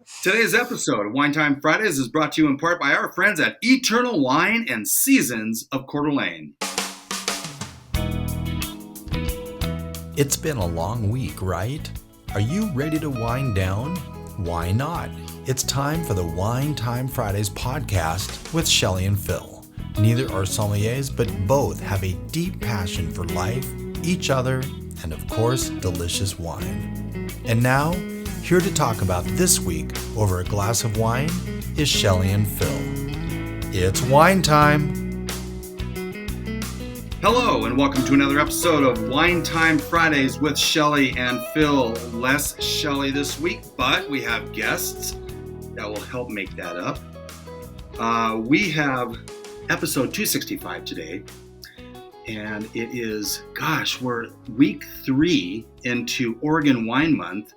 Today's episode of Wine Time Fridays is brought to you in part by our friends at Eternal Wine and Seasons of Coeur d'Alene. It's been a long week, right? Are you ready to wind down? Why not? It's time for the Wine Time Fridays podcast with Shelley and Phil. Neither are sommeliers, but both have a deep passion for life, each other, and of course, delicious wine. And now, here to talk about this week over a glass of wine is Shelley and Phil. It's wine time. Hello, and welcome to another episode of Wine Time Fridays with Shelley and Phil. Less Shelley this week, but we have guests that will help make that up. We have episode 265 today, and it is, we're week 3 into Oregon Wine Month.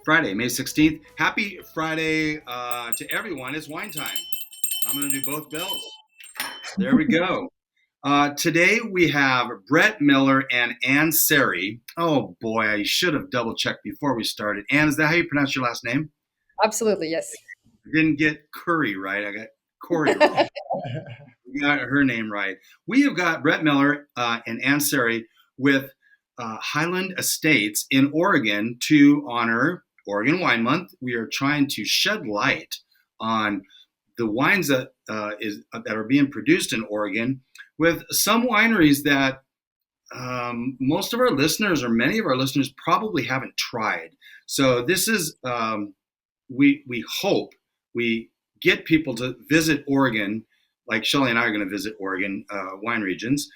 Friday, May 16th. Happy Friday to everyone. It's wine time. I'm going to do both bells. There we go. Today we have Brett Miller and Ann Syrah. Oh boy, I should have double checked before we started. Ann, is that how you pronounce your last name? Absolutely, yes. I didn't get Coury right. I got Coury wrong. We got her name right. We have got Brett Miller and Ann Syrah with Hyland Estates in Oregon to honor Oregon Wine Month. We are trying to shed light on the wines that are being produced in Oregon with some wineries that most of our listeners or many of our listeners probably haven't tried. So this is, we hope we get people to visit Oregon, like Shelley and I are going to visit Oregon wine regions,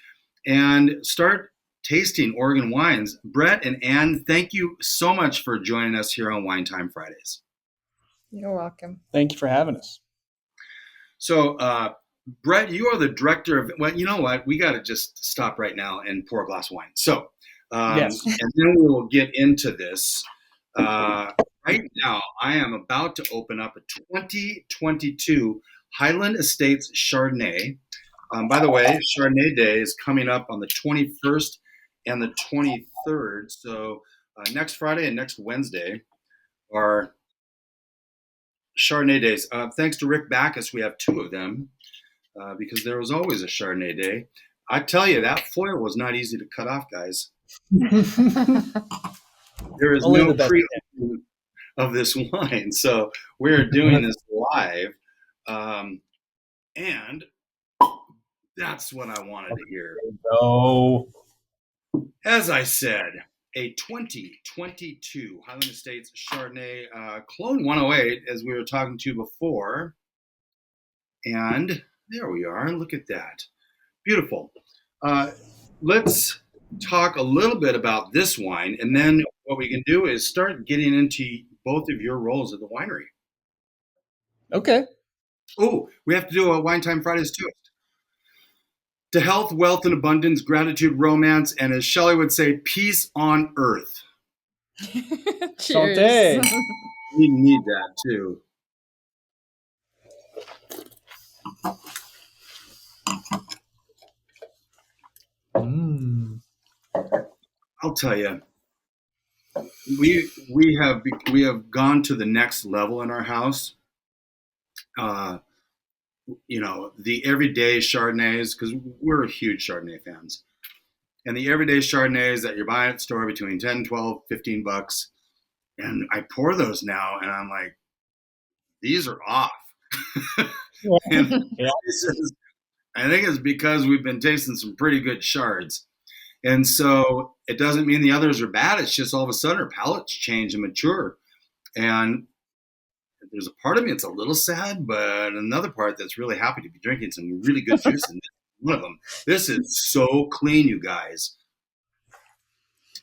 and start tasting Oregon wines. Brett and Ann, thank you so much for joining us here on Wine Time Fridays. You're welcome. Thank you for having us. So, Brett, you are the director of, well, you know what? We got to just stop right now and pour a glass of wine. So, Yes. and then we will get into this. Right now, I am about to open up a 2022 Hyland Estates Chardonnay. By the way, Chardonnay Day is coming up on the 21st and the 23rd. So next Friday and next Wednesday are Chardonnay days. Thanks to Rick Bakas, we have 2 of them because there was always a Chardonnay day. I tell you, that foil was not easy to cut off, guys. There is Only no the best. preview of this wine, so we're doing this live, and that's what I wanted to hear. Oh, As I said, a 2022 Hyland Estates Chardonnay Clone 108, as we were talking to before. And there we are. Look at that. Beautiful. Let's talk a little bit about this wine, and then what we can do is start getting into both of your roles at the winery. okay. Oh, we have to do a Wine Time Fridays too. To health, wealth, and abundance, gratitude, romance, and as Shelley would say, peace on earth. Cheers. Santé. We need that too. I'll tell you, we have gone to the next level in our house. The everyday Chardonnays, because we're huge Chardonnay fans. And the everyday Chardonnays that you're buying at the store between 10, 12, 15 bucks. And I pour those now and I'm like, these are off. And Yeah. I think it's because we've been tasting some pretty good Chards. And so it doesn't mean the others are bad. It's just all of a sudden our palates change and mature. And there's a part of me that's a little sad, but another part that's really happy to be drinking some really good juice. And one of them. This is so clean, you guys.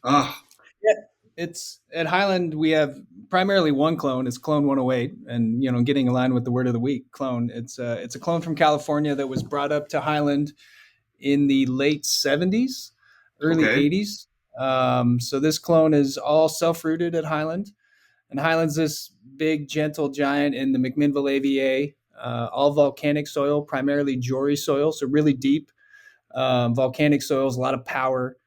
Oh, Yeah. It's at Hyland. We have primarily one clone. It's Clone 108, and getting aligned with the word of the week, clone. It's a clone from California that was brought up to Hyland in the late 70s, early Okay. 80s. So this clone is all self-rooted at Hyland, and Hyland's this big, gentle giant in the McMinnville AVA, all volcanic soil, primarily Jory soil, so really deep volcanic soils, a lot of power.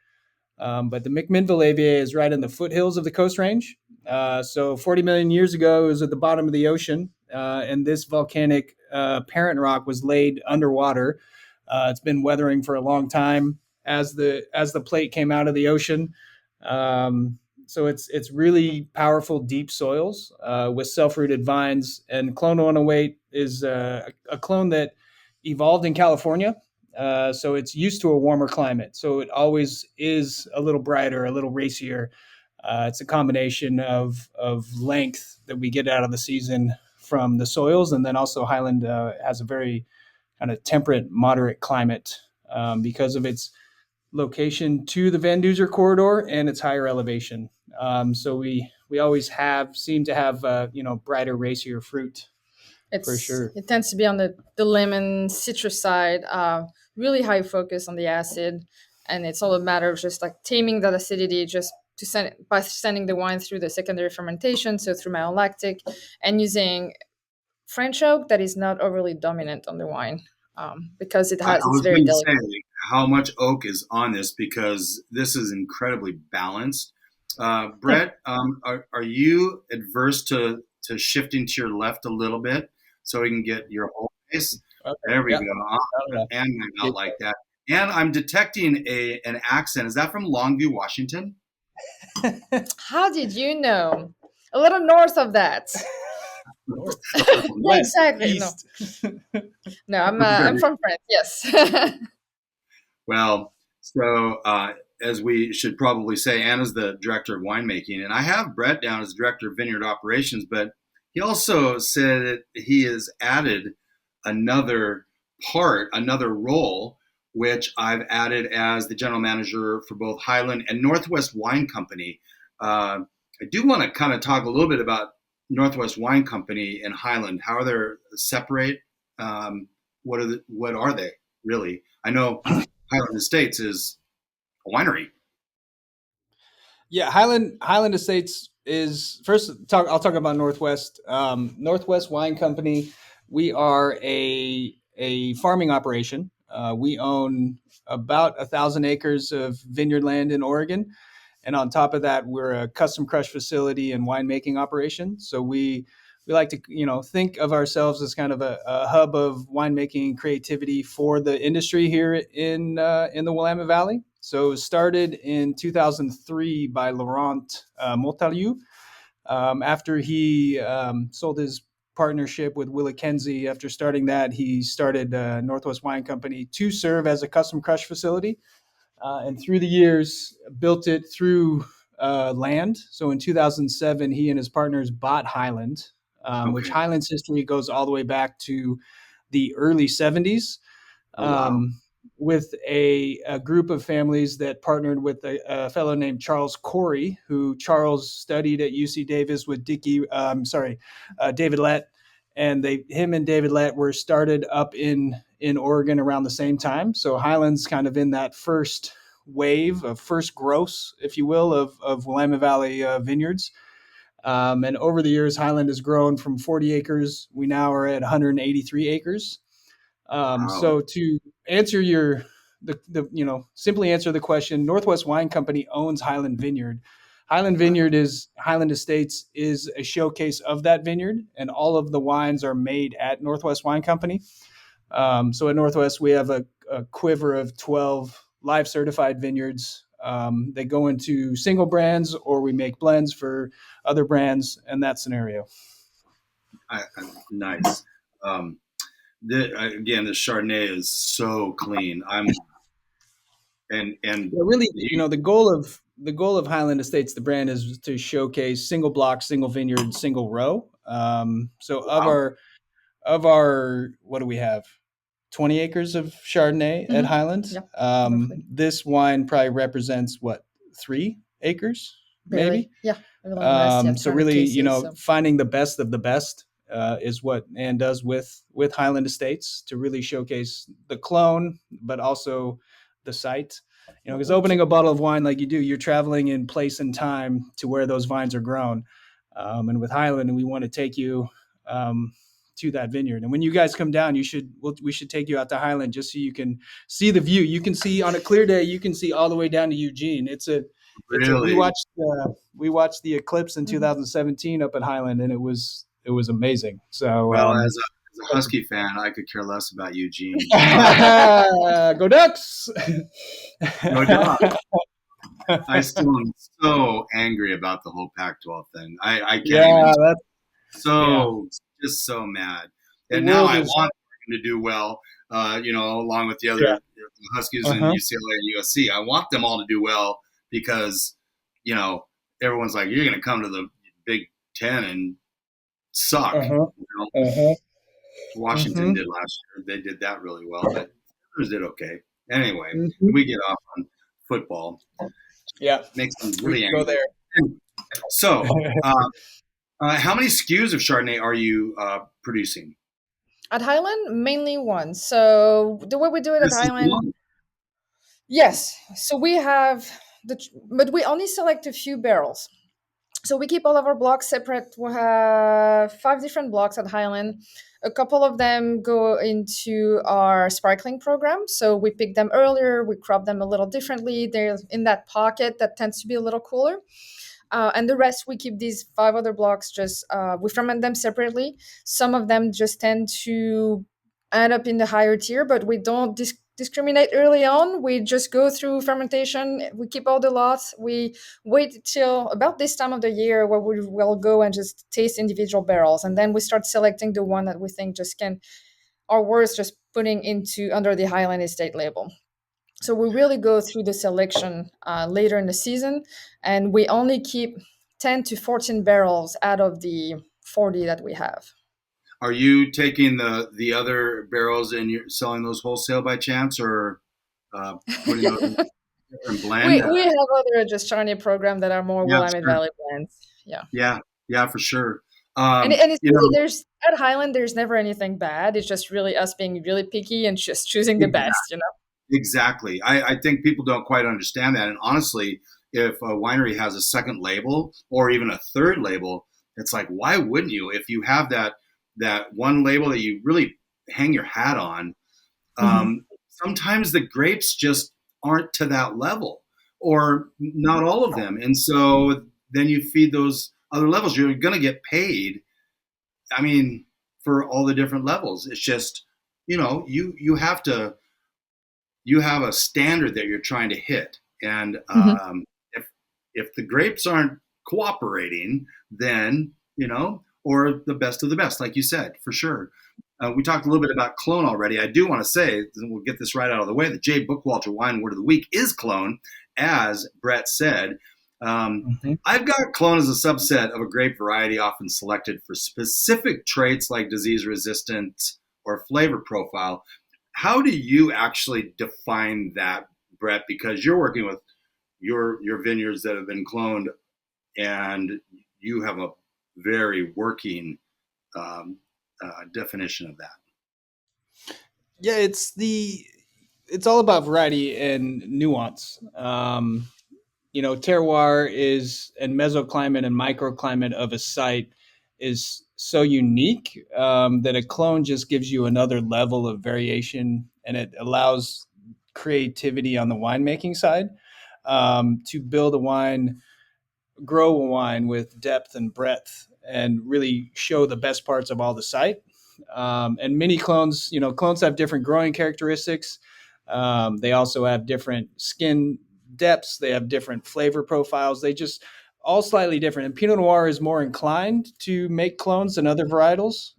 But the McMinnville AVA is right in the foothills of the Coast Range. So 40 million years ago, it was at the bottom of the ocean, and this volcanic parent rock was laid underwater. It's been weathering for a long time as the plate came out of the ocean. So it's really powerful, deep soils with self-rooted vines. And Clone 108 is a clone that evolved in California. So it's used to a warmer climate. So it always is a little brighter, a little racier. It's a combination of length that we get out of the season from the soils. And then also Hyland has a very kind of temperate, moderate climate because of its location to the Van Duzer corridor and its higher elevation. So we always seem to have brighter, racier fruit. For sure. It tends to be on the lemon citrus side, really high focus on the acid, and it's all a matter of just like taming that acidity just by sending the wine through the secondary fermentation, so through malolactic, and using French oak that is not overly dominant on the wine because it's very delicate. Say how much oak is on this because this is incredibly balanced. Brett, are you adverse to shifting to your left a little bit so we can get your whole face? Okay. There we go. And not like that. And I'm detecting an accent. Is that from Longview, Washington? How did you know? A little north of that. West, exactly. East. No, I'm from France. Yes. Well, so as we should probably say, Anna's the director of winemaking, and I have Brett down as director of vineyard operations, but he also said that he has added another role, which I've added as the general manager for both Hyland and Northwest Wine Company. I do want to kind of talk a little bit about Northwest Wine Company and Hyland. How are they separate? What are they really? I know Hyland Estates is a winery. Yeah, Hyland Estates is first. I'll talk about Northwest. Northwest Wine Company. We are a farming operation. We own about 1,000 acres of vineyard land in Oregon. And on top of that, we're a custom crush facility and winemaking operation. So we like to, think of ourselves as kind of a hub of winemaking creativity for the industry here in the Willamette Valley. So it was started in 2003 by Laurent Montalieu. After he sold his partnership with Willa Kenzie, after starting that, he started Northwest Wine Company to serve as a custom crush facility. And through the years, built it through land. So in 2007, he and his partners bought Hyland, which Hyland's history goes all the way back to the early 70s, with a group of families that partnered with a fellow named Charles Coury, who Charles studied at UC Davis with David Lett. And him and David Lett were started up in Oregon around the same time. So Hyland's kind of in that first wave of first gross, if you will, of Willamette Valley vineyards. And over the years, Hyland has grown from 40 acres. We now are at 183 acres. Wow. So to answer simply answer the question, Northwest Wine Company owns Hyland Vineyard. Hyland Estates is a showcase of that vineyard, and all of the wines are made at Northwest Wine Company. So at Northwest, we have a quiver of 12 live certified vineyards. They go into single brands, or we make blends for other brands in that scenario. Nice. The Chardonnay is so clean. Really, the goal of Hyland Estates, the brand, is to showcase single block, single vineyard, single row. Of our, what do we have? 20 acres of Chardonnay at Hyland. Yeah, this wine probably represents 3 acres, maybe? Yeah. So really, finding the best of the best is what Anne does with Hyland Estates to really showcase the clone, but also the site. Because opening a bottle of wine like you do, you're traveling in place and time to where those vines are grown. And with Hyland, we want to take you to that vineyard. And when you guys come down, we should take you out to Hyland just so you can see the view. You can see on a clear day, you can see all the way down to Eugene. We watched watched the eclipse in 2017 up at Hyland, and it was amazing. So Well, as a Husky fan, I could care less about Eugene. go Ducks! No doubt. I still am so angry about the whole Pac-12 thing. I can't even. Just so mad. And now I want them to do well. Along with the other Huskies and UCLA and USC. I want them all to do well because, everyone's like, you're going to come to the Big Ten and suck. Washington did last year. They did that really well, but others did okay. Anyway, we get off on football. Yeah. Makes them really angry. Go there. So, how many SKUs of Chardonnay are you producing? At Hyland, mainly one. So the way we do it at Hyland, yes. So we have but we only select a few barrels. So we keep all of our blocks separate. We have 5 different blocks at Hyland. A couple of them go into our sparkling program. So we pick them earlier. We crop them a little differently. They're in that pocket that tends to be a little cooler. And the rest, we keep these 5 other blocks, we ferment them separately. Some of them just tend to end up in the higher tier, but we don't discriminate early on. We just go through fermentation. We keep all the lots. We wait till about this time of the year where we will go and just taste individual barrels. And then we start selecting the one that we think are worth just putting under the Hyland Estate label. So we really go through the selection later in the season, and we only keep 10 to 14 barrels out of the 40 that we have. Are you taking the other barrels and you're selling those wholesale by chance, or putting those in different blend? We have other just Chardonnay program that are more Willamette Valley blends. Yeah, for sure. And it's really, there's at Hyland, there's never anything bad. It's just really us being really picky and just choosing the best, Exactly. I think people don't quite understand that. And honestly, if a winery has a second label or even a third label, it's like, why wouldn't you? If you have that one label that you really hang your hat on, sometimes the grapes just aren't to that level, or not all of them. And so then you feed those other levels. You're going to get paid, for all the different levels. It's just, you have a standard that you're trying to hit. And if the grapes aren't cooperating, then, or the best of the best, like you said, for sure. We talked a little bit about clone already. I do want to say, and we'll get this right out of the way, the J. Bookwalter Wine Word of the Week is clone, as Brett said. I've got clone as a subset of a grape variety often selected for specific traits like disease resistance or flavor profile. How do you actually define that, Brett? Because you're working with your vineyards that have been cloned, and you have a very working definition of that. Yeah, it's all about variety and nuance. Terroir and mesoclimate and microclimate of a site is so unique that a clone just gives you another level of variation, and it allows creativity on the winemaking side to build grow a wine with depth and breadth, and really show the best parts of all the site. And many clones have different growing characteristics. They also have different skin depths. They have different flavor profiles. They just all slightly different. And Pinot Noir is more inclined to make clones than other varietals.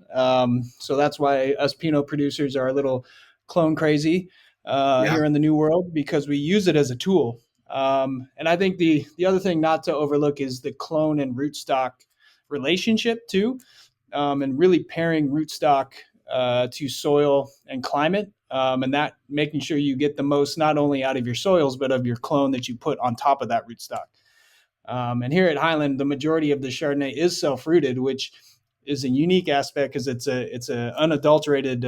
So that's why us Pinot producers are a little clone crazy here in the New World, because we use it as a tool. And I think the other thing not to overlook is the clone and rootstock relationship too, and really pairing rootstock to soil and climate, and that making sure you get the most not only out of your soils but of your clone that you put on top of that rootstock. And here at Hyland, the majority of the Chardonnay is self-rooted, which is a unique aspect because it's a unadulterated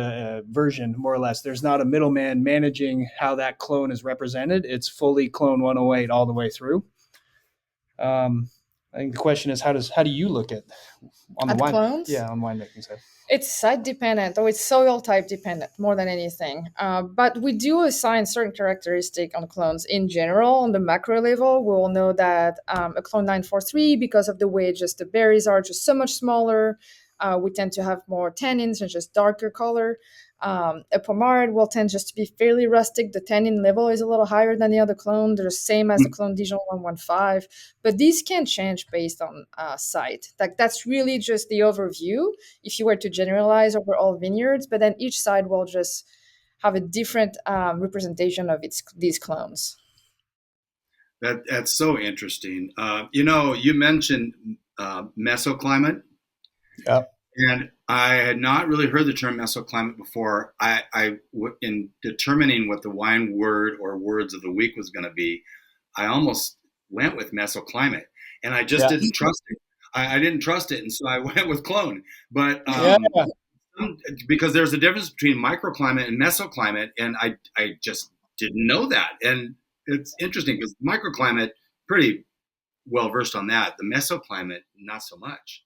version, more or less. There's not a middleman managing how that clone is represented. It's fully clone 108 all the way through. I think the question is how do you look at on the At wine? clones? Yeah, on winemaking side. It's site dependent, or it's soil type dependent more than anything. But we do assign certain characteristic on clones in general. On the macro level, we will know that a clone 943, because of the way just the berries are just so much smaller, we tend to have more tannins and just darker color. A Pommard will tend just to be fairly rustic. The tannin level is a little higher than the other clone. They're the same as the clone Dijon 115, but these can change based on site. Like that's really just the overview if you were to generalize over all vineyards, but then each side will just have a different representation of these clones. That's so interesting. You mentioned mesoclimate. Yep. And I had not really heard the term mesoclimate before. In determining what the wine word or words of the week was going to be, I almost went with mesoclimate, and I just didn't trust it. I didn't trust it, and so I went with clone. But because there's a difference between microclimate and mesoclimate, and I just didn't know that. And it's interesting because microclimate, pretty well versed on that. The mesoclimate, not so much.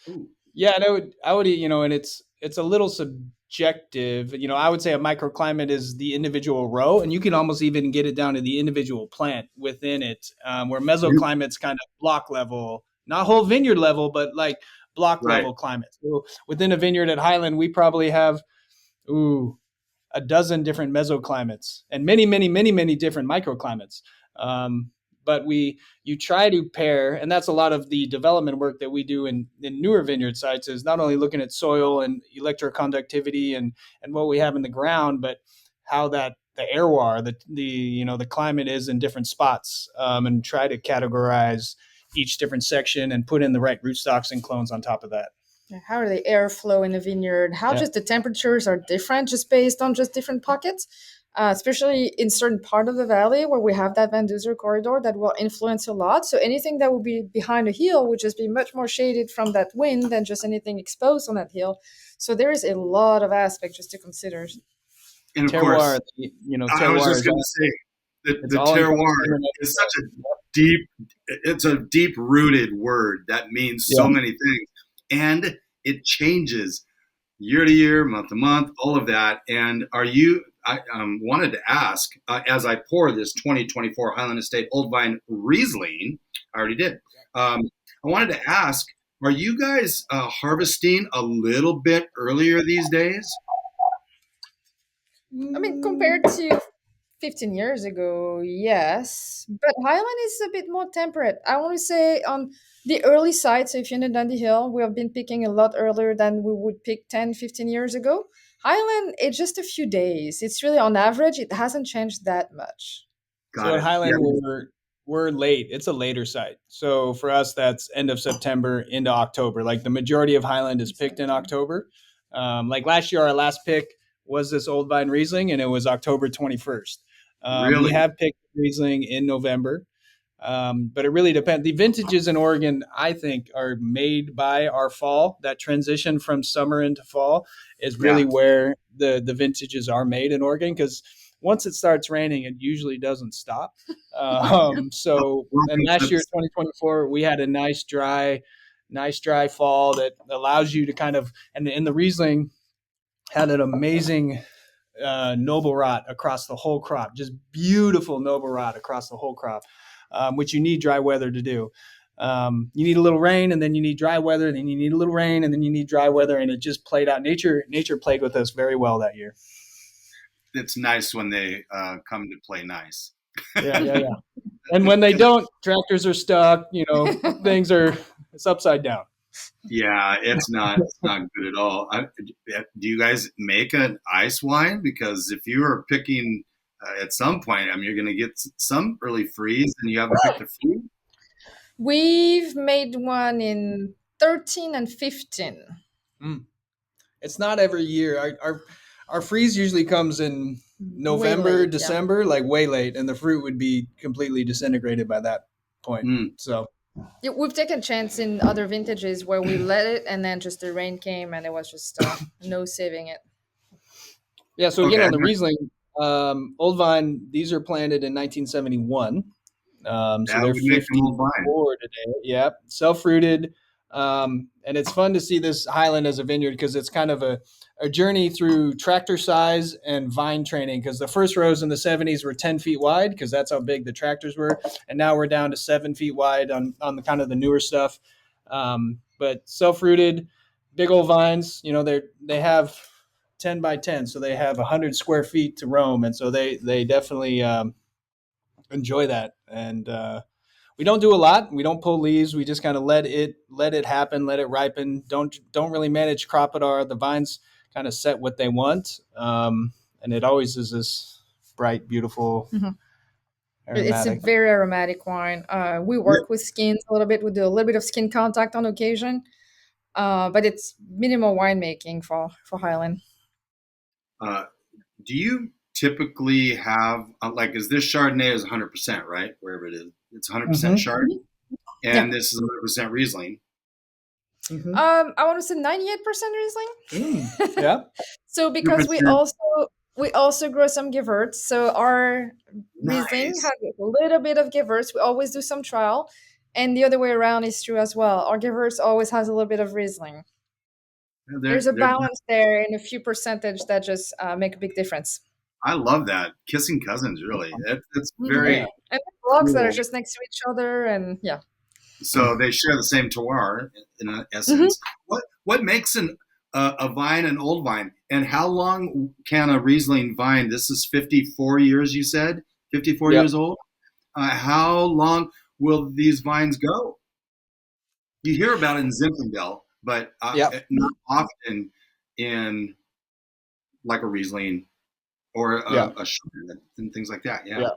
Ooh. Yeah, and I would, and it's a little subjective. I would say a microclimate is the individual row, and you can almost even get it down to the individual plant within it, where mesoclimate's kind of block level, not whole vineyard level, but like block level climate. So within a vineyard at Hyland, we probably have, a dozen different mesoclimates and many, many, many, many different microclimates. But you try to pair, and that's a lot of the development work that we do in newer vineyard sites, is not only looking at soil and electroconductivity and what we have in the ground, but how the terroir, the climate is in different spots, and try to categorize each different section and put in the right rootstocks and clones on top of that. How are the airflow in the vineyard? How just the temperatures are different just based on just different pockets? Especially in certain part of the valley where we have that Van Duzer corridor that will influence a lot. So anything that will be behind a hill would just be much more shaded from that wind than just anything exposed on that hill. So there is a lot of aspects just to consider. And of terroir, course, terroir I was just going to say the terroir is such it's a deep rooted word that means so many things, and it changes year to year, month to month, all of that. And I wanted to ask, as I pour this 2024 Hyland Estate Old Vine Riesling, I already did. I wanted to ask, are you guys harvesting a little bit earlier these days? I mean, compared to 15 years ago, yes. But Hyland is a bit more temperate. I want to say on the early side, so if you're in Dundee Hill, we have been picking a lot earlier than we would pick 10, 15 years ago. Hyland, it's just a few days. It's really on average, it hasn't changed that much. So at Hyland, we're late. It's a later site. So for us, that's end of September into October. Like the majority of Hyland is picked in October. Like last year, our last pick was this Old Vine Riesling, and it was October 21st. Really? We have picked Riesling in November. But it really depends. The vintages in Oregon, I think, are made by our fall. That transition from summer into fall is really where the vintages are made in Oregon, because once it starts raining, it usually doesn't stop. And last year, 2024, we had a nice dry fall that allows you to kind of, and the Riesling had an amazing noble rot across the whole crop, just beautiful noble rot across the whole crop. Which you need dry weather to do. You need a little rain, and then you need dry weather, and then you need a little rain, and then you need dry weather, and it just played out. Nature played with us very well that year. It's nice when they come to play nice. Yeah. And when they don't, tractors are stuck. It's upside down. Yeah, it's not good at all. Do you guys make an ice wine? Because if you are picking at some point, you're going to get some early freeze, and you haven't picked a fruit. We've made one in 13 and 15. It's not every year. Our freeze usually comes in November, late, December, like way late, and the fruit would be completely disintegrated by that point. So we've taken a chance in other vintages where we let it, and then just the rain came, and it was just no saving it. Yeah. So again, on the Riesling. Old Vine, these are planted in 1971. So That they're would make an old vine. 54 today. Yep, self-fruited. And it's fun to see this Hyland as a vineyard because it's kind of a journey through tractor size and vine training, because the first rows in the 70s were 10 feet wide because that's how big the tractors were. And now we're down to 7 feet wide on the kind of the newer stuff. But self-rooted, big old vines, they have 10 by 10. So they have 100 square feet to roam. And so they definitely enjoy that. And we don't do a lot. We don't pull leaves. We just kind of let it happen, let it ripen. Don't really manage crop-adar. The vines kind of set what they want, and it always is this bright, beautiful, aromatic. It's a very aromatic wine. We work with skins a little bit. We do a little bit of skin contact on occasion, but it's minimal winemaking for Hyland. Do you typically have is this Chardonnay is 100%, right? Wherever it is, it's 100% Chardonnay, and this is 100% Riesling. I want to say 98% Riesling. Yeah. So because we also grow some Gewürz, so our Riesling has a little bit of Gewürz. We always do some trial, and the other way around is true as well. Our Gewürz always has a little bit of Riesling. There's a balance there and a few percentage that just make a big difference. I love that. Kissing cousins, really. That's very and the blocks that are just next to each other, and so they share the same terroir in essence. What makes a vine an old vine, and how long can a Riesling vine? This is 54 years, you said, 54 years old. How long will these vines go? You hear about it in Zinfandel, but not often in like a Riesling or a Chardonnay and things like that. Yeah.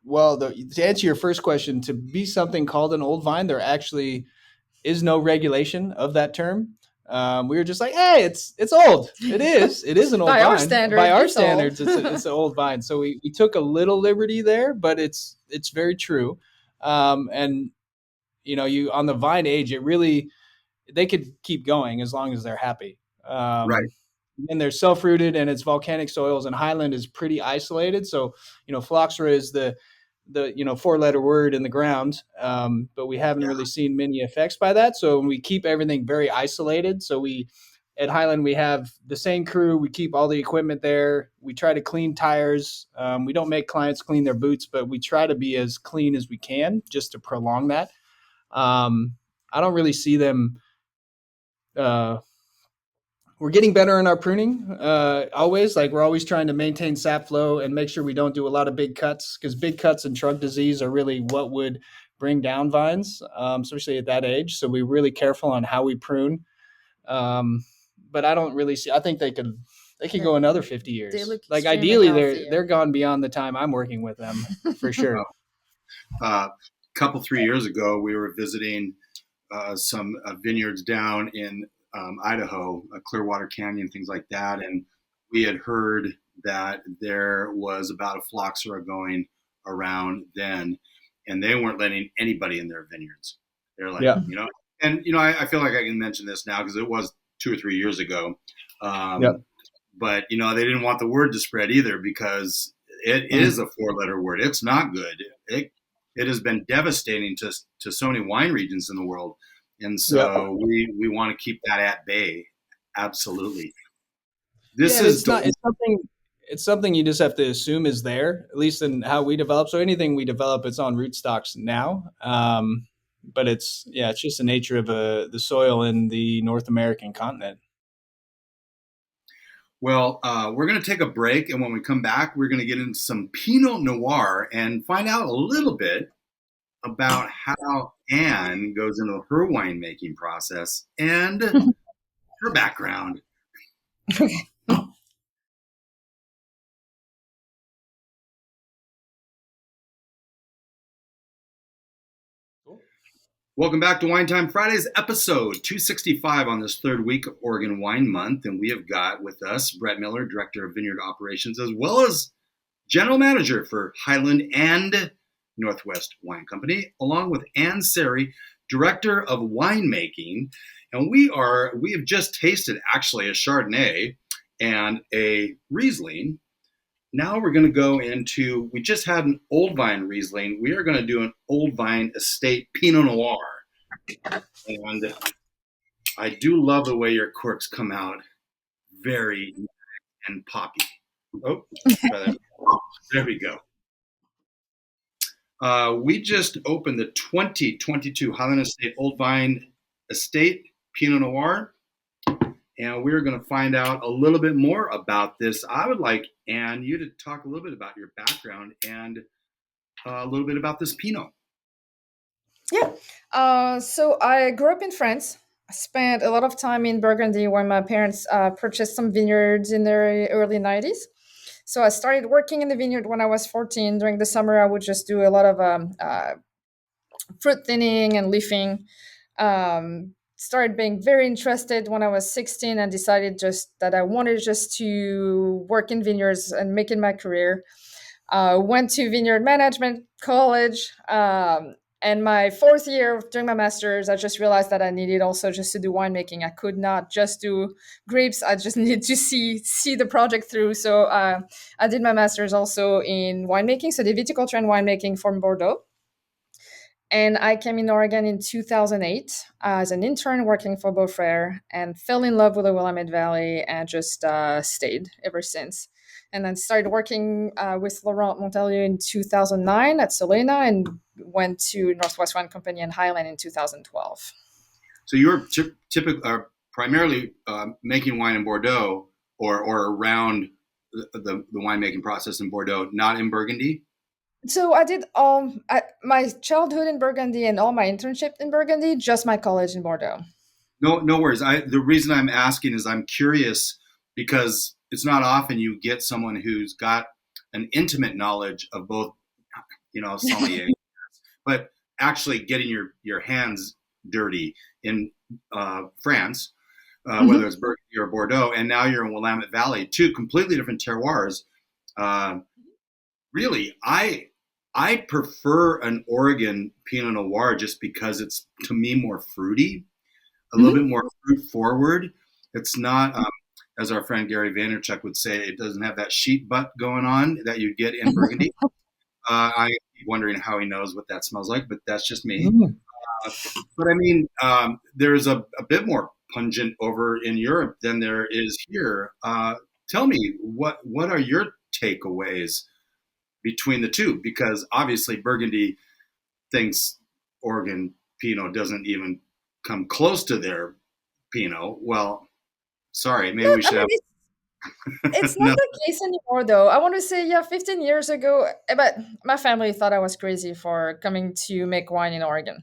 Well, to answer your first question, to be something called an old vine, there actually is no regulation of that term. We were just like, hey, it's old. It is an old vine. By our standards, it's an old vine. So we took a little liberty there, but it's very true. And you on the vine age, they could keep going as long as they're happy. Right. And they're self-rooted, and it's volcanic soils, and Hyland is pretty isolated. So, phylloxera is the 4-letter word in the ground. But we haven't really seen many effects by that. So we keep everything very isolated. So at Hyland, we have the same crew. We keep all the equipment there. We try to clean tires. We don't make clients clean their boots, but we try to be as clean as we can just to prolong that. I don't really see them, we're getting better in our pruning. Always, we're always trying to maintain sap flow and make sure we don't do a lot of big cuts, because big cuts and trunk disease are really what would bring down vines, especially at that age. So we're really careful on how we prune. But I don't really see. I think they could go another 50 years. Ideally, they're gone beyond the time I'm working with them for sure. A couple 3 years ago, we were visiting some vineyards down in Idaho, Clearwater Canyon, things like that. And we had heard that there was about a phylloxera going around then, and they weren't letting anybody in their vineyards. They're like, I feel like I can mention this now because it was 2 or 3 years ago. But, they didn't want the word to spread either, because it is a 4-letter word. It's not good. It has been devastating to so many wine regions in the world. And so we want to keep that at bay. Absolutely. It's something you just have to assume is there, at least in how we develop. So anything we develop, it's on rootstocks now. But it's just the nature of the soil in the North American continent. Well, we're going to take a break. And when we come back, we're going to get into some Pinot Noir and find out a little bit about how Anne goes into her winemaking process and her background. Welcome back to Wine Time Fridays, episode 265 on this third week of Oregon Wine Month. And we have got with us Brett Miller, Director of Vineyard Operations, as well as General Manager for Hyland and Northwest Wine Company, along with Anne Syrah, Director of Winemaking. And we have just tasted actually a Chardonnay and a Riesling now we're going to go into, we just had an old vine Riesling. We are going to do an old vine estate Pinot Noir. And I do love the way your corks come out very and poppy. Oh, there we go. We just opened the 2022 Hyland Estate Old Vine Estate Pinot Noir, and we're going to find out a little bit more about this. I would like, Anne, you to talk a little bit about your background and a little bit about this Pinot. Yeah. So I grew up in France. I spent a lot of time in Burgundy where my parents purchased some vineyards in the early 90s. So I started working in the vineyard when I was 14. During the summer, I would just do a lot of fruit thinning and leafing. Started being very interested when I was 16 and decided just that I wanted just to work in vineyards and make it my career. Went to vineyard management college. And my fourth year during my master's, I just realized that I needed also just to do winemaking. I could not just do grapes. I just needed to see the project through. So I did my master's also in winemaking, so the viticulture and winemaking from Bordeaux. And I came in Oregon in 2008 as an intern working for Beaufrère and fell in love with the Willamette Valley and just stayed ever since. And then started working with Laurent Montalieu in 2009 at Solena and went to Northwest Wine Company in Hyland in 2012. So you're primarily making wine in Bordeaux or around the winemaking process in Bordeaux, not in Burgundy? So I did my childhood in Burgundy and all my internship in Burgundy, just my college in Bordeaux. No worries. The reason I'm asking is I'm curious because it's not often you get someone who's got an intimate knowledge of both, sommelier, but actually getting your hands dirty in France, whether it's Burgundy or Bordeaux, and now you're in Willamette Valley, two completely different terroirs. Really, I prefer an Oregon Pinot Noir just because it's, to me, more fruity, a little bit more fruit forward. It's not, as our friend Gary Vaynerchuck would say, it doesn't have that sheep butt going on that you get in Burgundy. I keep wondering how he knows what that smells like, but that's just me. But I mean, there's a bit more pungent over in Europe than there is here. Tell me, what are your takeaways between the two? Because obviously Burgundy thinks Oregon Pinot doesn't even come close to their Pinot. Well, sorry, maybe we should have... It's not the case anymore, though. I want to say, 15 years ago, but my family thought I was crazy for coming to make wine in Oregon.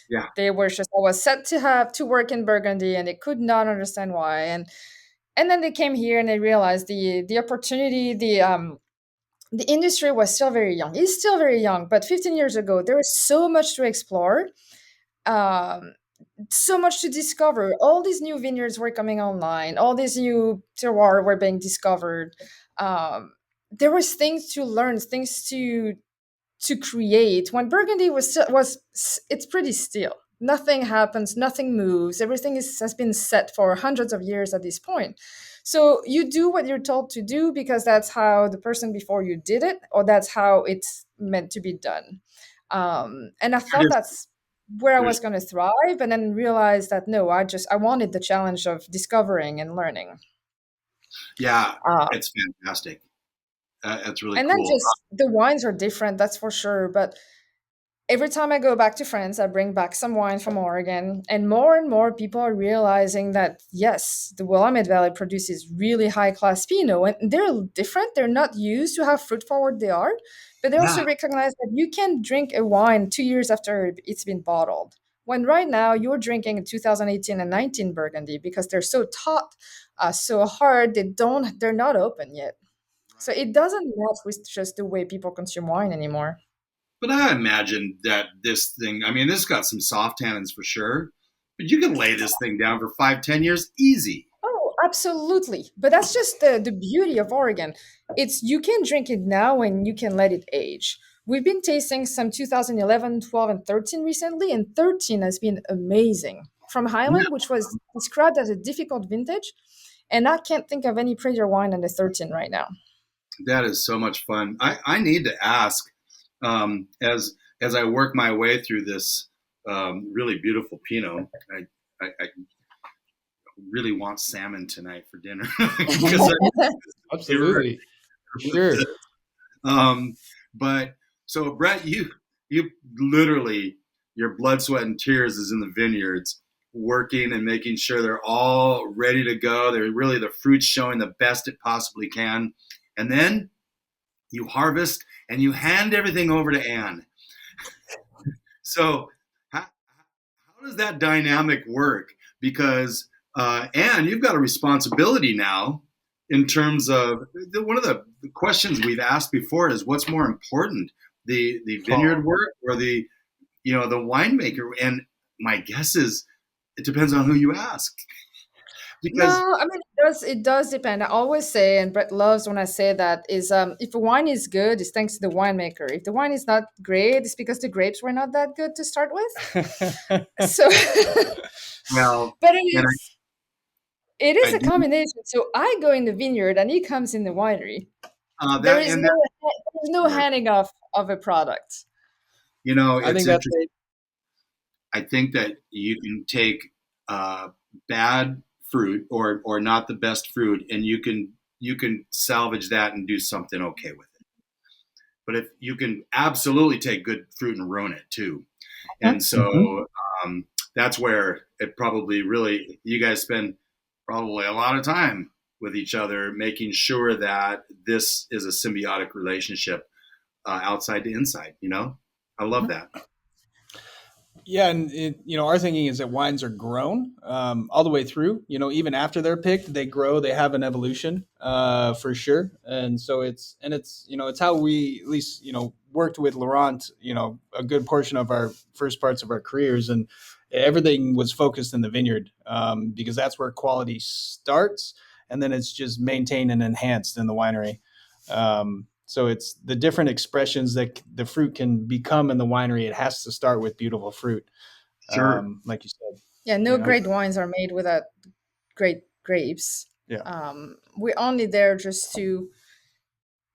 Yeah. They were just, I was set to have to work in Burgundy and they could not understand why. And then they came here and they realized the opportunity, the industry was still very young. It's still very young, but 15 years ago, there was so much to explore, so much to discover. All these new vineyards were coming online. All these new terroirs were being discovered. There was things to learn, things to create. When Burgundy was it's pretty still. Nothing happens, nothing moves. Everything has been set for hundreds of years at this point. So you do what you're told to do because that's how the person before you did it, or that's how it's meant to be done. And I thought that's where I was going to thrive, and then realized that no, I wanted the challenge of discovering and learning. Yeah, it's fantastic. That's really cool. And then just the wines are different, that's for sure. But every time I go back to France, I bring back some wine from Oregon, and more people are realizing that, yes, the Willamette Valley produces really high-class Pinot, and they're different. They're not used to how fruit-forward they are, but they also recognize that you can drink a wine 2 years after it's been bottled. When right now you're drinking a 2018 and 19 Burgundy because they're so taut, so hard, they're not open yet. So it doesn't match with just the way people consume wine anymore. But I imagine that this thing, I mean, this has got some soft tannins for sure, but you can lay this thing down for 5-10 years easy. Oh, absolutely. But that's just the beauty of Oregon. You can drink it now and you can let it age. We've been tasting some 2011, 12, and 13 recently, and 13 has been amazing. From Hyland, which was described as a difficult vintage, and I can't think of any prettier wine than the 13 right now. That is so much fun. I need to ask, as I work my way through this really beautiful Pinot. I really want salmon tonight for dinner because Absolutely. For sure. Um, but so Brett, you literally, your blood, sweat, and tears is in the vineyards, working and making sure they're all ready to go. They're really, the fruit's showing the best it possibly can, and then you harvest and you hand everything over to Anne. So how does that dynamic work? Because Anne, you've got a responsibility now in terms of one of the questions we've asked before is what's more important, the vineyard work or the winemaker? And my guess is it depends on who you ask. Because No, I mean it does depend. I always say, and Brett loves when I say that, is if a wine is good, it's thanks to the winemaker. If the wine is not great, it's because the grapes were not that good to start with. So, well, but and it is I a do combination. So I go in the vineyard and he comes in the winery. There that is and no that there's no work. handing off of a product. I It's think that's interesting. I think that you can take bad fruit or not the best fruit, and you can salvage that and do something okay with it. But if you can absolutely take good fruit and ruin it too, and so that's where it probably really you guys spend probably a lot of time with each other, making sure that this is a symbiotic relationship outside to inside. I love that. Yeah, and our thinking is that wines are grown all the way through. Even after they're picked, they grow. They have an evolution for sure. And so it's how we at least worked with Laurent. A good portion of our first parts of our careers, and everything was focused in the vineyard because that's where quality starts, and then it's just maintained and enhanced in the winery. So it's the different expressions that the fruit can become in the winery. It has to start with beautiful fruit, Sure. like you said. Yeah, no great wines are made without great grapes. Yeah. We're only there just to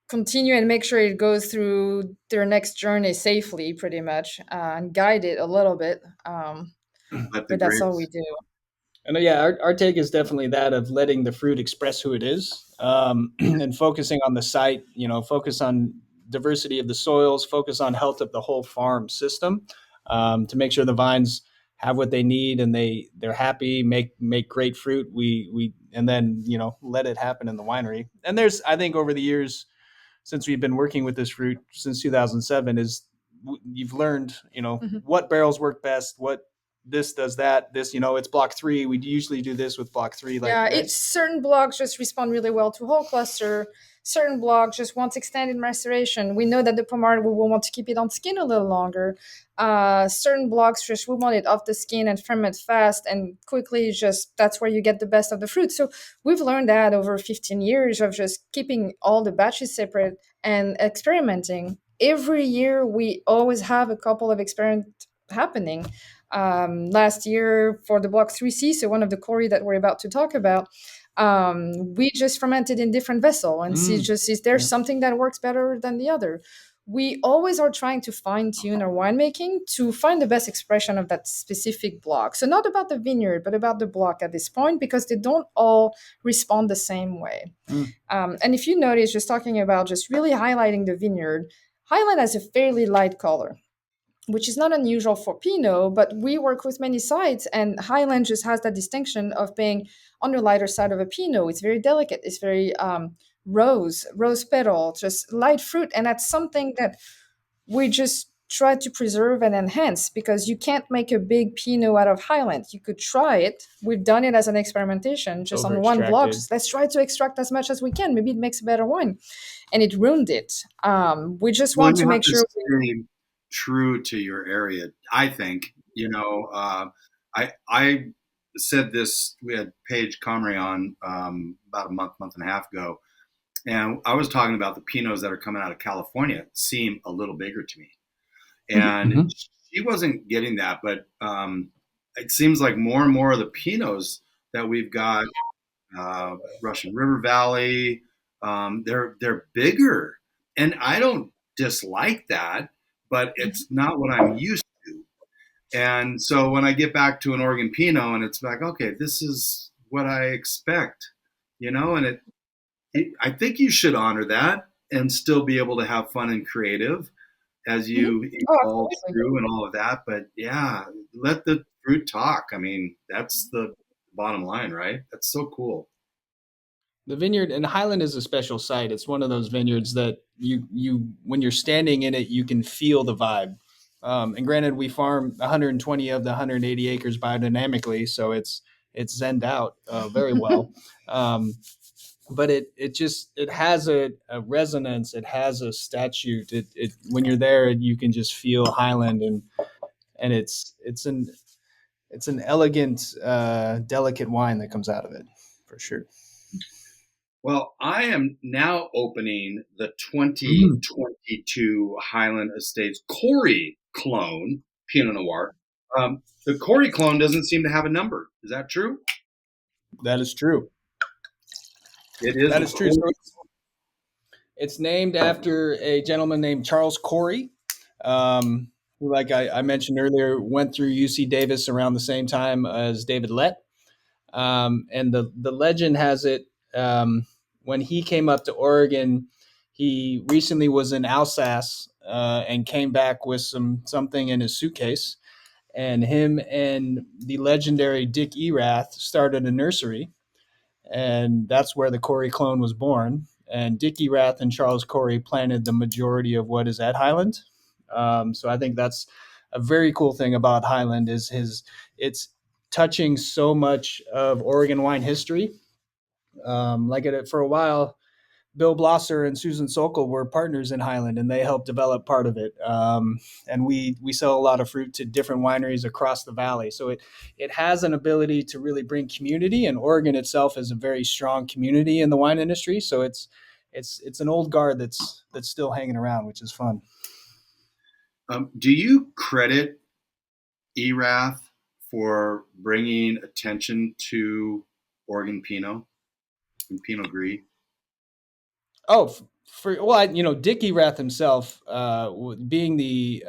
continue and make sure it goes through their next journey safely, pretty much, and guide it a little bit. Let the But that's all we grapes. do. And yeah, our take is definitely that of letting the fruit express who it is, and focusing on the site. Focus on diversity of the soils, focus on health of the whole farm system, to make sure the vines have what they need and they're happy, make great fruit. We and then let it happen in the winery. And there's, I think, over the years since we've been working with this fruit since 2007, is you've learned what barrels work best, what this does that, this it's block 3, we usually do this with block 3, like, Yeah, right? it's certain blocks just respond really well to whole cluster. Certain blocks just want extended maceration. We know that the Pomard, we will want to keep it on skin a little longer. Certain blocks just we want it off the skin and ferment fast and quickly. Just that's where you get the best of the fruit. So we've learned that over 15 years of just keeping all the batches separate and experimenting. Every year we always have a couple of experiments happening. Last year for the block 3C, so one of the Coury that we're about to talk about, we just fermented in different vessel and see just is there something that works better than the other. We always are trying to fine tune our winemaking to find the best expression of that specific block. So not about the vineyard, but about the block at this point, because they don't all respond the same way. And if you notice, just talking about just really highlighting the vineyard, Hyland has a fairly light color, which is not unusual for Pinot, but we work with many sites, and Hyland just has that distinction of being on the lighter side of a Pinot. It's very delicate. It's very rose petal, just light fruit, and that's something that we just try to preserve and enhance because you can't make a big Pinot out of Hyland. You could try it. We've done it as an experimentation, just on one block. Just let's try to extract as much as we can. Maybe it makes a better wine, and it ruined it. We just want to make sure. True to your area, I think. I said this. We had Paige Comrie on about a month and a half ago, and I was talking about the Pinots that are coming out of California seem a little bigger to me, and she wasn't getting that. But it seems like more and more of the Pinots that we've got, Russian River Valley, They're bigger, and I don't dislike that, but it's not what I'm used to. And so when I get back to an Oregon Pinot, and it's like, okay, this is what I expect, and I think you should honor that and still be able to have fun and creative as you evolve through and all of that. But yeah, let the fruit talk. I mean, that's the bottom line, right? That's so cool. The vineyard and Hyland is a special site. It's one of those vineyards that you when you're standing in it, you can feel the vibe. And granted, we farm 120 of the 180 acres biodynamically, so it's zenned out very well. But it has a resonance. It has a statute. It when you're there, you can just feel Hyland, and it's an elegant, delicate wine that comes out of it, for sure. Well, I am now opening the 2022 Hyland Estates Coury clone Pinot Noir. The Coury clone doesn't seem to have a number. Is that true? That is true. It is. That is true. So it's named after a gentleman named Charles Coury, who, like I mentioned earlier, went through UC Davis around the same time as David Lett. And the legend has it, when he came up to Oregon, he recently was in Alsace and came back with something in his suitcase. And him and the legendary Dick Erath started a nursery. And that's where the Coury clone was born. And Dick Erath and Charles Coury planted the majority of what is at Hyland. So I think that's a very cool thing about Hyland is it's touching so much of Oregon wine history. For a while, Bill Blosser and Susan Sokol were partners in Hyland, and they helped develop part of it. And we sell a lot of fruit to different wineries across the valley. So it has an ability to really bring community, and Oregon itself is a very strong community in the wine industry. So it's an old guard that's still hanging around, which is fun. Do you credit Erath for bringing attention to Oregon Pinot and Pinot Gris? Oh, Dick Erath himself, being the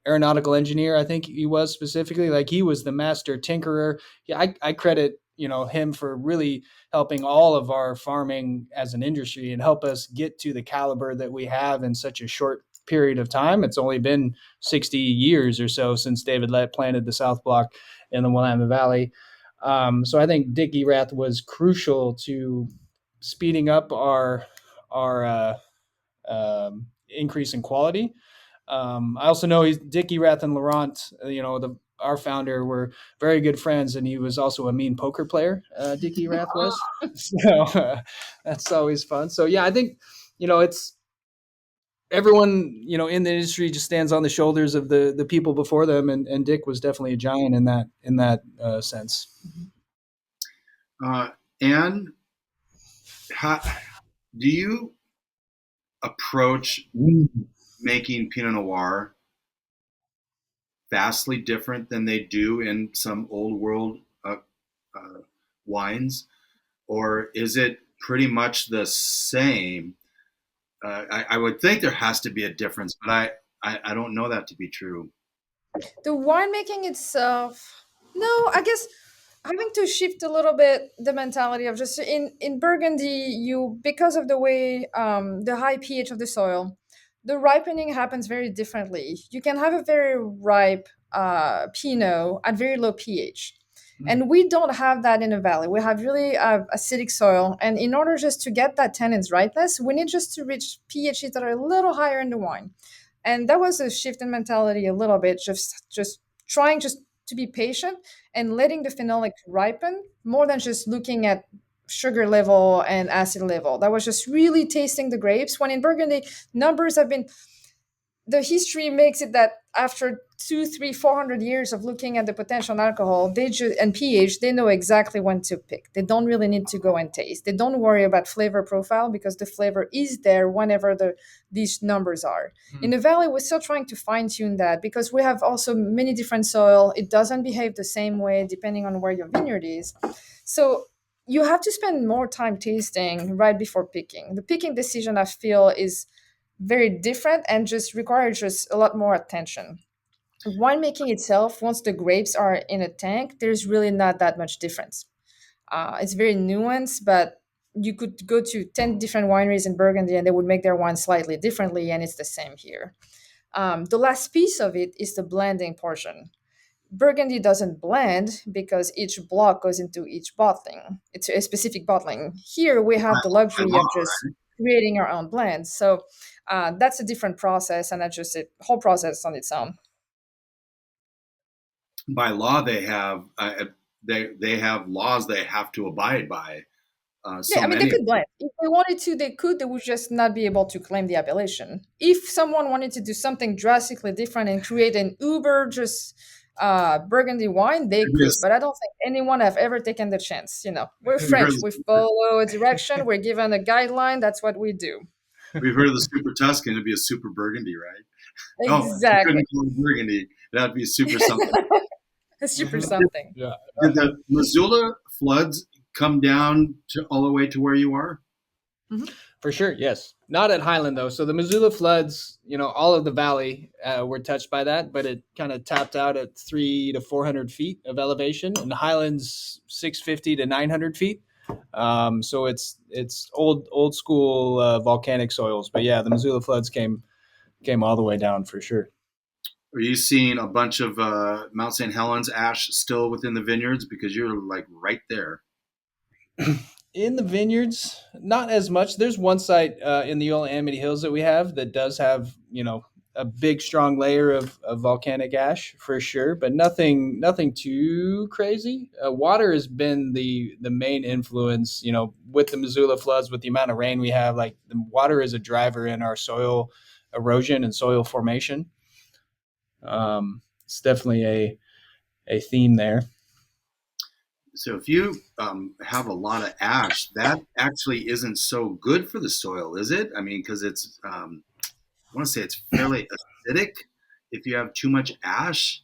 aeronautical engineer, I think he was specifically, like he was the master tinkerer. Yeah, I credit him for really helping all of our farming as an industry and help us get to the caliber that we have in such a short period of time. It's only been 60 years or so since David Lett planted the South Block in the Willamette Valley. So I think Dick Erath was crucial to speeding up our increase in quality. I also know Dick Erath and Laurent, our founder, were very good friends, and he was also a mean poker player. Dick Erath was, so that's always fun. So yeah, I think it's everyone in the industry just stands on the shoulders of the people before them, and Dick was definitely a giant in that sense. And how do you approach making Pinot Noir vastly different than they do in some old world wines, or is it pretty much the same? I would think there has to be a difference, but I don't know that to be true. The winemaking itself, no, I guess having to shift a little bit the mentality of just in Burgundy, because of the way the high pH of the soil, the ripening happens very differently. You can have a very ripe Pinot at very low pH. And we don't have that in the valley. We have really acidic soil. And in order just to get that tannins ripeness, we need just to reach pHs that are a little higher in the wine. And that was a shift in mentality a little bit, just trying just to be patient and letting the phenolic ripen more than just looking at sugar level and acid level. That was just really tasting the grapes. When in Burgundy, numbers have been... The history makes it that after 200, 300, 400 years of looking at the potential alcohol and pH, they know exactly when to pick. They don't really need to go and taste. They don't worry about flavor profile because the flavor is there whenever these numbers are. In the valley, we're still trying to fine tune that because we have also many different soil. It doesn't behave the same way depending on where your vineyard is. So you have to spend more time tasting right before picking. The picking decision, I feel, is very different and just requires just a lot more attention. Winemaking itself, once the grapes are in a tank, there's really not that much difference. It's very nuanced, but you could go to 10 different wineries in Burgundy and they would make their wine slightly differently, and it's the same here. The last piece of it is the blending portion. Burgundy doesn't blend because each block goes into each bottling. It's a specific bottling. Here we have the luxury of just creating our own blends. So that's a different process, and that's just a whole process on its own. By law, they have laws they have to abide by. They could blend. If they wanted to, they could. They would just not be able to claim the appellation. If someone wanted to do something drastically different and create an uber just Burgundy wine, they could. But I don't think anyone have ever taken the chance. We're French. We follow a direction. We're given a guideline. That's what we do. We've heard of the Super Tuscan. It'd be a Super Burgundy, right? Exactly. Oh, couldn't call it Burgundy. That'd be super something. A super something. Yeah. Did the Missoula floods come down all the way to where you are? Mm-hmm. For sure, yes. Not at Hyland, though. So the Missoula floods, all of the valley were touched by that, but it kind of tapped out at 300 to 400 feet of elevation, and Hyland's 650 to 900 feet. So it's old school volcanic soils. But yeah, the Missoula floods came all the way down for sure. Are you seeing a bunch of Mount St. Helens ash still within the vineyards? Because you're like right there. In the vineyards, not as much. There's one site in the old Amity Hills that we have that does have, a big, strong layer of volcanic ash for sure, but nothing too crazy. Water has been the main influence, with the Missoula floods, with the amount of rain we have. Like, the water is a driver in our soil erosion and soil formation. It's definitely a theme there. So if you have a lot of ash, that actually isn't so good for the soil, is it? I mean, because it's, I want to say it's fairly acidic if you have too much ash,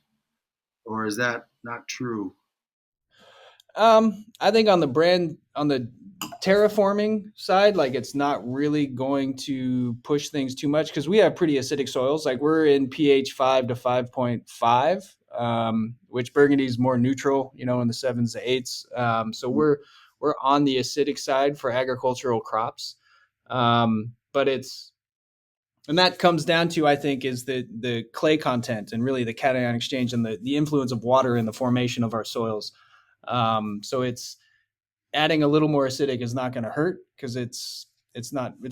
or is that not true? I think on the terraforming side, like, it's not really going to push things too much because we have pretty acidic soils. Like, we're in pH 5 to 5.5, which Burgundy is more neutral, in the 7s to 8s. So we're on the acidic side for agricultural crops. But and that comes down to, I think, is the clay content and really the cation exchange and the influence of water in the formation of our soils. So it's adding a little more acidic is not going to hurt because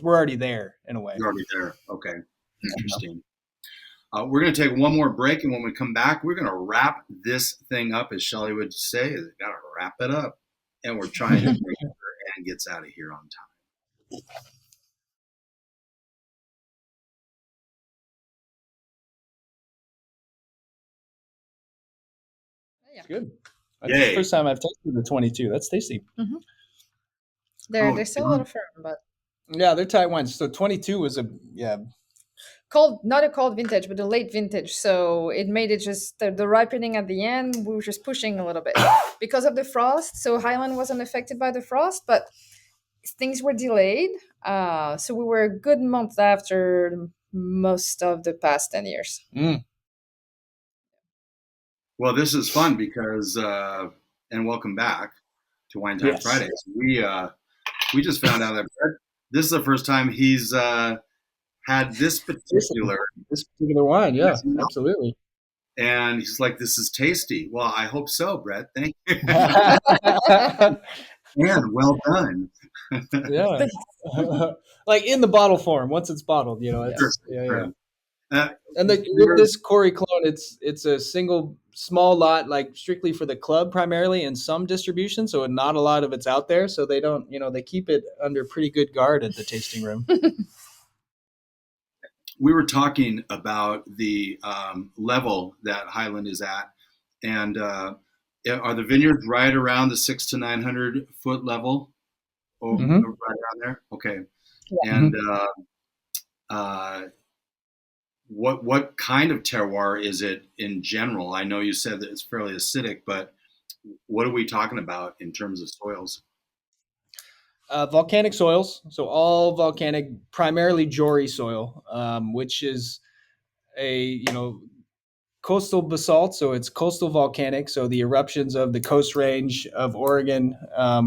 we're already there in a way. You're already there. Okay. Interesting. We're going to take one more break, and when we come back, we're going to wrap this thing up, as Shelley would say. Got to wrap it up, and we're trying to make sure Anne gets out of here on time. It's good. That's the first time I've tasted the 22. That's tasty. Mm-hmm. They're still a little firm, but yeah, they're tight wines. So 22 was not a cold vintage, but a late vintage. So it made it just the ripening at the end. We were just pushing a little bit because of the frost. So Hyland wasn't affected by the frost, but things were delayed. So we were a good month after most of the past 10 years. Mm. Well, this is fun because, and welcome back to Wine Time Fridays. We just found out that this is the first time he's had this particular wine. Yeah, absolutely. And he's like, "This is tasty." Well, I hope so, Brett. Thank you. And well done. Yeah, like in the bottle form. Once it's bottled, it's sure. And with this Coury clone, it's a single small lot, like strictly for the club primarily, and some distribution. So not a lot of it's out there. So they don't, they keep it under pretty good guard at the tasting room. We were talking about the level that Hyland is at, and are the vineyards right around the 600 to 900 foot level? Oh, right around there. Okay, yeah. And what kind of terroir is it in general? I know you said that it's fairly acidic, but what are we talking about in terms of soils? Volcanic soils, so all volcanic, primarily Jory soil, which is a coastal basalt, so it's coastal volcanic. So the eruptions of the Coast Range of Oregon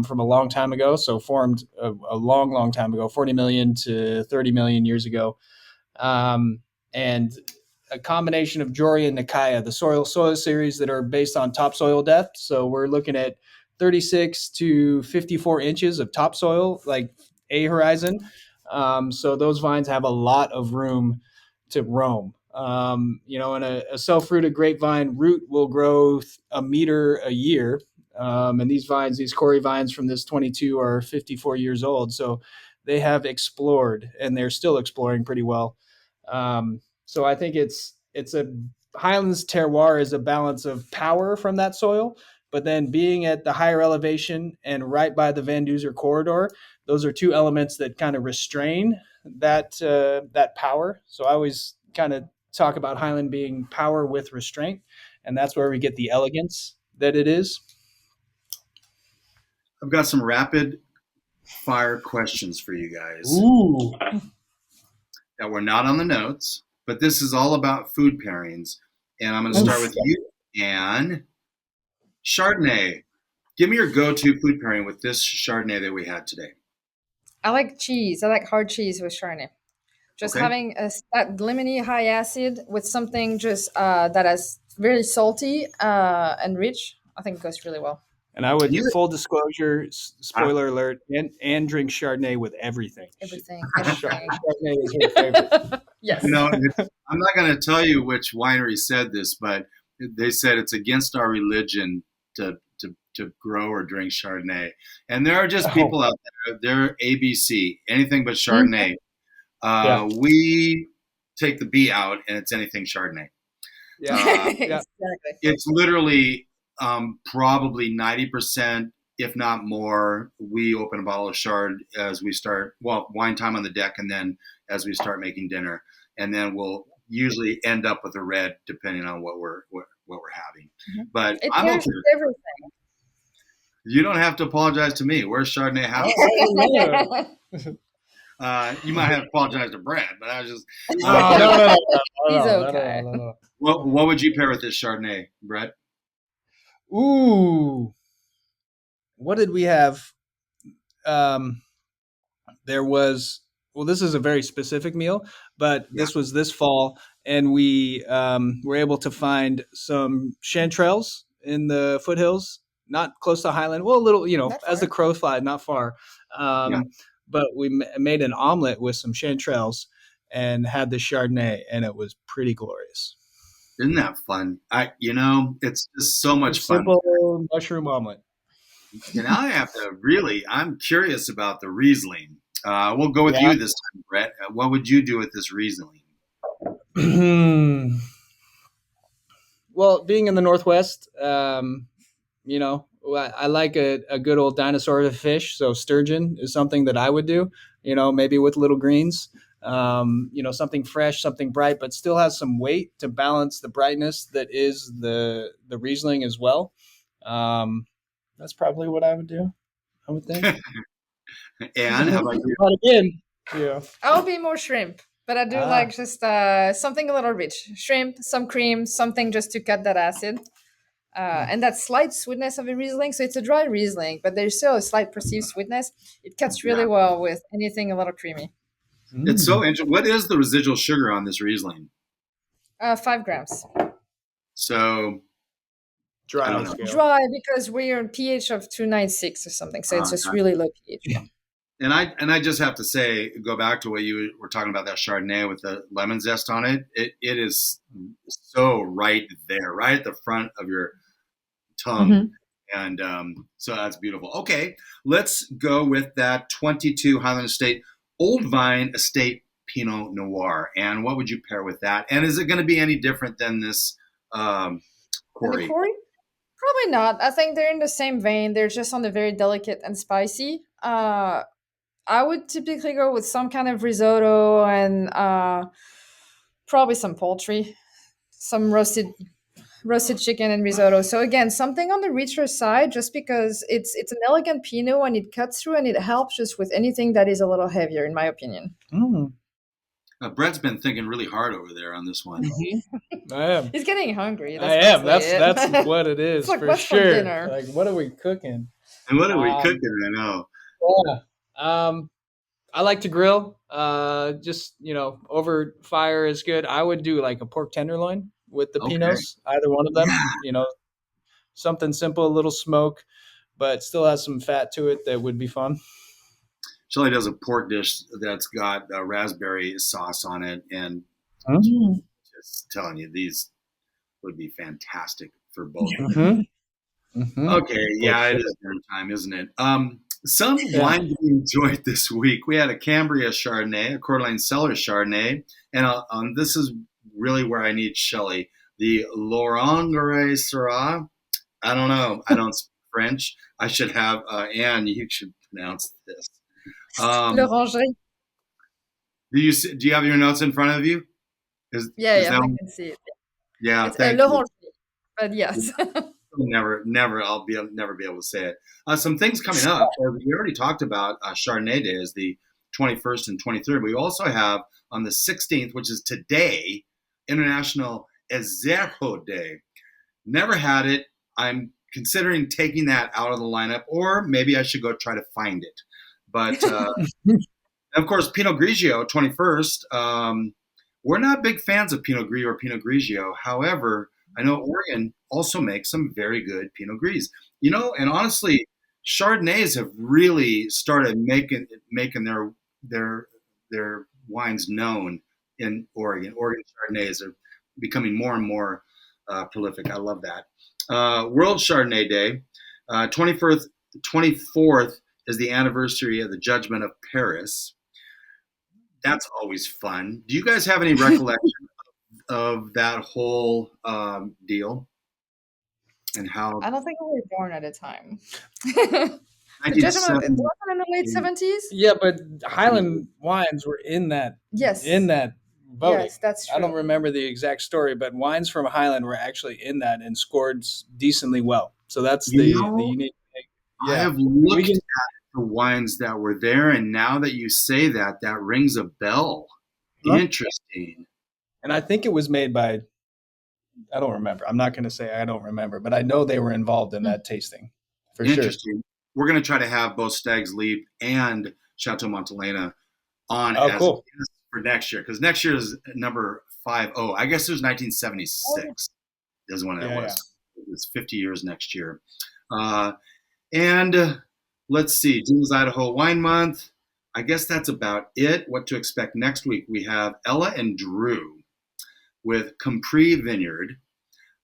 from a long time ago, so formed a long, long time ago, 40 million to 30 million years ago, and a combination of Jory and Nikaya, the soil series that are based on topsoil depth. So we're looking at 36 to 54 inches of topsoil, like a horizon. So those vines have a lot of room to roam. And a self-rooted grapevine root will grow a meter a year. And these Coury vines from this 22 are 54 years old. So they have explored, and they're still exploring pretty well. So I think it's a Highlands terroir is a balance of power from that soil, but then being at the higher elevation and right by the Van Duzer corridor, those are two elements that kind of restrain that power. So I always kind of talk about Highland being power with restraint, and that's where we get the elegance that it is. I've got some rapid fire questions for you guys. Ooh. That were not on the notes, but this is all about food pairings. And I'm going to start with you, Anne. Chardonnay. Give me your go-to food pairing with this Chardonnay that we had today. I like cheese. I like hard cheese with Chardonnay. Just having that lemony high acid with something just that is very salty and rich, I think it goes really well. And I would, full disclosure, spoiler alert, and drink Chardonnay with everything. Everything. Chardonnay is her favorite. Yes. I'm not going to tell you which winery said this, but they said it's against our religion to grow or drink Chardonnay. And there are just people out there, they're ABC, anything but Chardonnay. We take the B out, and it's anything Chardonnay. Exactly. It's literally probably 90%, if not more. We open a bottle of Chard as we start, wine time on the deck, and then as we start making dinner, and then we'll usually end up with a red, depending on what we're having. Mm-hmm. But it I'm okay. Everything. You don't have to apologize to me. Where's Chardonnay house? You might have to apologize to Brad, but I was just. No. He's okay. No. What would you pair with this Chardonnay, Brett? Ooh, what did we have? There was. Well, this is a very specific meal, but this was this fall, and we were able to find some chanterelles in the foothills, not close to Highland. Well, a little, as the crow flies, not far. But we made an omelet with some chanterelles and had the Chardonnay, and it was pretty glorious. Isn't that fun? It's just so much fun. Simple mushroom omelet. I'm curious about the Riesling. We'll go with you this time, Brett. What would you do with this Riesling? Well, being in the Northwest, I like a good old dinosaur of a fish. So sturgeon is something that I would do, maybe with little greens, something fresh, something bright, but still has some weight to balance the brightness that is the Riesling as well. That's probably what I would do, I would think. And how about you? But again, I'll be more shrimp, but I do like just something a little rich. Shrimp, some cream, something just to cut that acid. And that slight sweetness of a Riesling. So it's a dry Riesling, but there's still a slight perceived sweetness. It cuts really well with anything a little creamy. It's so interesting. What is the residual sugar on this Riesling? 5 grams. So dry because we're on pH of 296 or something. So it's just really low pH. Yeah. And I just have to say, go back to what you were talking about, that Chardonnay with the lemon zest on it. It is so right there, right at the front of your tongue. Mm-hmm. And so that's beautiful. Okay, let's go with that 22 Hyland Estate Old Vine Estate Pinot Noir. And what would you pair with that? And is it going to be any different than this Coury? Probably not. I think they're in the same vein. They're just on the very delicate and spicy. I would typically go with some kind of risotto and probably some poultry, some roasted roasted chicken and risotto. So again, something on the richer side, just because it's an elegant Pinot and it cuts through and it helps just with anything that is a little heavier, in my opinion. Mm. Brett's been thinking really hard over there on this one. Mm-hmm. I am. He's getting hungry. I am. That's what it is. It's like, for what's for sure. dinner? Like, what are we cooking? And what are we cooking? I know. Yeah. I like to grill. Just over fire is good. I would do like a pork tenderloin with the Pinots, either one of them. Yeah. Something simple, a little smoke, but still has some fat to it that would be fun. Shelley does a pork dish that's got raspberry sauce on it, and just telling you, these would be fantastic for both. Mm-hmm. Mm-hmm. Okay, yeah, it is dinner time, isn't it? Some wine we enjoyed this week. We had a Cambria Chardonnay, a Coeur Cellars Chardonnay, and this is really where I need Shelley. The L'Orangerie Syrah. I don't know. I don't speak French. I should have Anne. You should pronounce this. L'Orangerie. Do you have your notes in front of you? I can see it. Yeah, it's thank L'Orangerie, you. but yes. Never. I'll never be able to say it. Some things coming up. We already talked about Chardonnay Day is the 21st and 23rd. We also have on the 16th, which is today, International Zero Day. Never had it. I'm considering taking that out of the lineup, or maybe I should go try to find it. But of course, Pinot Grigio, 21st. We're not big fans of Pinot Gris or Pinot Grigio. However, I know Oregon also makes some very good Pinot Gris. And honestly, Chardonnays have really started making their wines known in Oregon. Oregon Chardonnays are becoming more and more prolific. I love that. World Chardonnay Day, 24th is the anniversary of the Judgment of Paris. That's always fun. Do you guys have any recollection of that whole deal and how? I don't think we were born at a time. The Judgment in the late 70s. Yeah, but Hyland wines were in that. Yes. In that voting. Yes, that's true. I don't remember the exact story, but wines from Hyland were actually in that and scored decently well. So that's the unique thing. Yeah. I have looked at the wines that were there, and now that you say that, that rings a bell. Huh? Interesting. And I think it was made by, I don't remember. I'm not going to say I don't remember, but I know they were involved in that tasting. For Interesting. Sure. We're going to try to have both Stag's Leap and Chateau Montelena on cool. For next year, because next year is number 50. I guess it was 1976 is when it was. Yeah. It's 50 years next year. And let's see, June's Idaho Wine Month. I guess that's about it. What to expect next week. We have Ella and Drew with Compris Vineyard.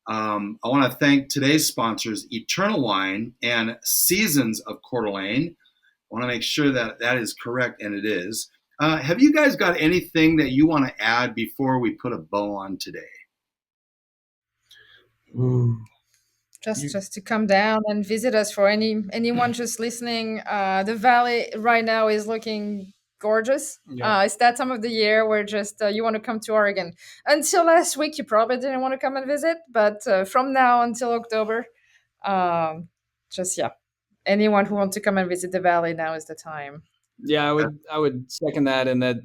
I want to thank today's sponsors, Eternal Wine and Seasons of Coeur d'Alene. I want to make sure that that is correct, and it is. Have you guys got anything that you want to add before we put a bow on today? Ooh. Just to come down and visit us. For anyone just listening, the valley right now is looking gorgeous. Yeah. It's that time of the year where just you want to come to Oregon. Until last week, you probably didn't want to come and visit, but from now until October, anyone who wants to come and visit the valley, now is the time. Yeah, I would second that, and that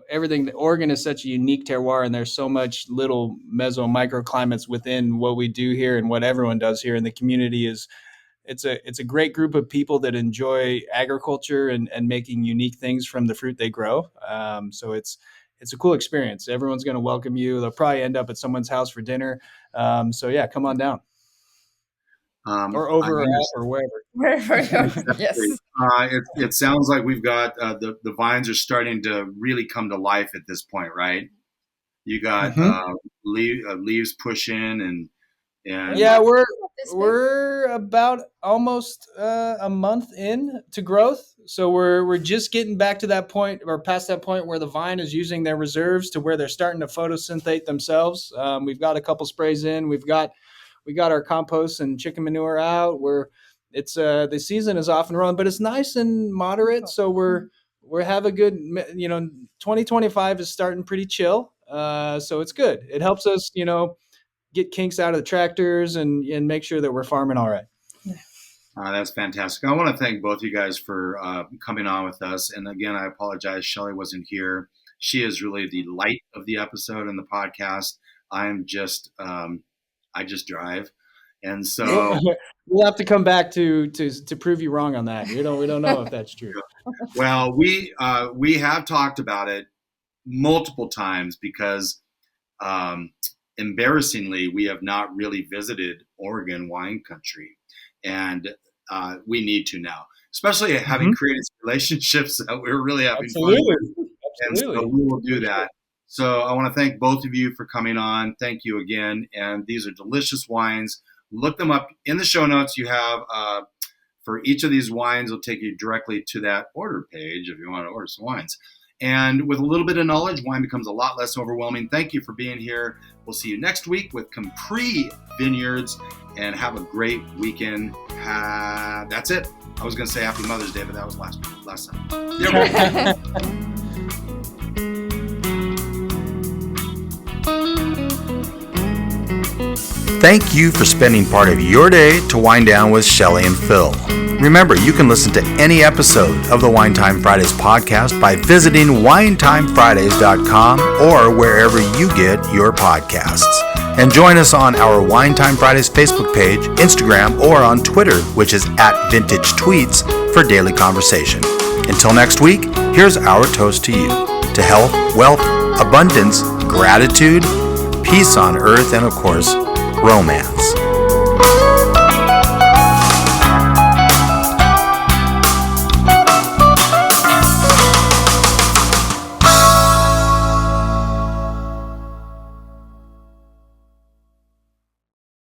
everything. Oregon is such a unique terroir, and there's so much little microclimates within what we do here and what everyone does here in the community. It's a great group of people that enjoy agriculture and making unique things from the fruit they grow. So it's a cool experience. Everyone's going to welcome you. They'll probably end up at someone's house for dinner. So yeah, come on down. Or over or at or wherever. Yes. It sounds like we've got the vines are starting to really come to life at this point, right? You got leaves pushing and yeah, we're about almost a month in to growth, so we're just getting back to that point or past that point where the vine is using their reserves to where they're starting to photosynthate themselves. We've got a couple sprays in. We got our compost and chicken manure out. It's the season is off and running, but it's nice and moderate. So we have a good, 2025 is starting pretty chill. So it's good. It helps us, get kinks out of the tractors and make sure that we're farming all right. That's fantastic. I want to thank both you guys for coming on with us. And again, I apologize. Shelley wasn't here. She is really the light of the episode and the podcast. I'm just, I just drive. And so we'll have to come back to prove you wrong on that. We don't know if that's true. Well, we have talked about it multiple times because embarrassingly, we have not really visited Oregon wine country. And we need to now, especially having created relationships that we're really having fun with. And so we will do that. So I want to thank both of you for coming on. Thank you again. And these are delicious wines. Look them up in the show notes. You have for each of these wines, will take you directly to that order page if you want to order some wines. And with a little bit of knowledge, wine becomes a lot less overwhelming. Thank you for being here. We'll see you next week with Compris Vineyards, and have a great weekend. That's it. I was going to say Happy Mother's Day, but that was last time. Thank you for spending part of your day to wind down with Shelley and Phil. Remember, you can listen to any episode of the Wine Time Fridays podcast by visiting winetimefridays.com or wherever you get your podcasts. And join us on our Wine Time Fridays Facebook page, Instagram, or on Twitter, which is @VintageTweets, for daily conversation. Until next week, here's our toast to you. To health, wealth, abundance, gratitude, peace on earth, and of course, romance.